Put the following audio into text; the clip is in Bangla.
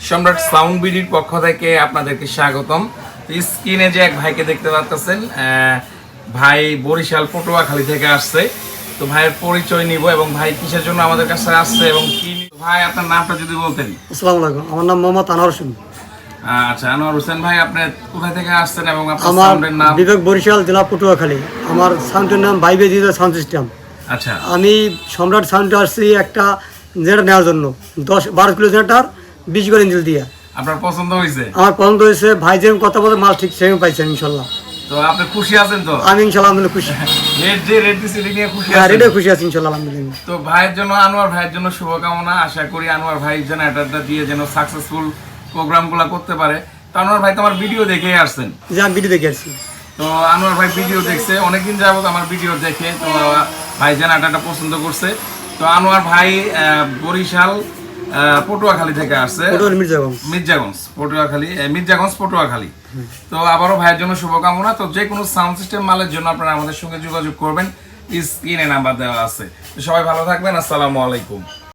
সম্রাট সাউন্ড বিডির পক্ষ থেকে আপনাদেরকে স্বাগতম। স্ক্রিনে যে এক ভাইকে দেখতে পাচ্ছেন, ভাই বরিশাল পটুয়াখালী থেকে আসছে। তো ভাইয়ের পরিচয় নিব এবং ভাই কিসের জন্য আমাদের কাছে আসছে এবং কি। ভাই আপনার নামটা যদি বলতেন। আসসালামু আলাইকুম, আমার নাম মোহাম্মদ আনোয়ার হোসেন। আচ্ছা, আনোয়ার হোসেন ভাই, আপনি কোথায় থেকে আসছেন এবং আপনার আমার সাউন্ডের নাম? বিবেক, বরিশাল জেলা পটুয়াখালী। আমার সাউন্ডের নাম বাইবে ডিজিটাল সাউন্ড সিস্টেম। আচ্ছা, আমি সম্রাট সাউন্ডে আসছি একটা জেনারেটর নেওয়ার জন্য, 10-12 কিলো জেনারেটর 20 করে ইঞ্জিল দিয়ে। আপনার পছন্দ হয়েছে? আমার পছন্দ হয়েছে। ভাই যেরকম কথা বলে মাল ঠিক সেরকম পাইছেন ইনশাল্লাহ। তো আপনি খুশি আছেন তো? আমি ইনশাল্লাহ আলহামদুলিল্লাহ খুশি। রেট দিছি নিয়ে খুশি হ্যাঁ, আছেন? রেটে খুশি আছি ইনশাল্লাহ আলহামদুলিল্লাহ। তো ভাইয়ের জন্য, আনোয়ার ভাইয়ের জন্য শুভকামনা। আশা করি আনোয়ার ভাই যেন এটা দিয়ে যেন সাকসেসফুল প্রোগ্রামগুলো করতে পারে। তো আনোয়ার ভাই তো আমার ভিডিও দেখেই আসছেন। যে আমি ভিডিও দেখে আসছি। তো আনোয়ার ভাই ভিডিও দেখছে অনেকদিন যাবত আমার ভিডিও দেখে, তো ভাই যেন এটা পছন্দ করছে। তো আনোয়ার ভাই বরিশাল পটুয়াখালী থেকে আসছে, মির্জাগঞ্জ পটুয়াখালী। তো আবারও ভাইয়ের জন্য শুভকামনা। তো যে কোনো সাউন্ড সিস্টেম মালের জন্য আপনারা আমাদের সঙ্গে যোগাযোগ করবেন, স্ক্রিনে নাম্বার দেওয়া আছে। তো সবাই ভালো থাকবেন, আসসালামু আলাইকুম।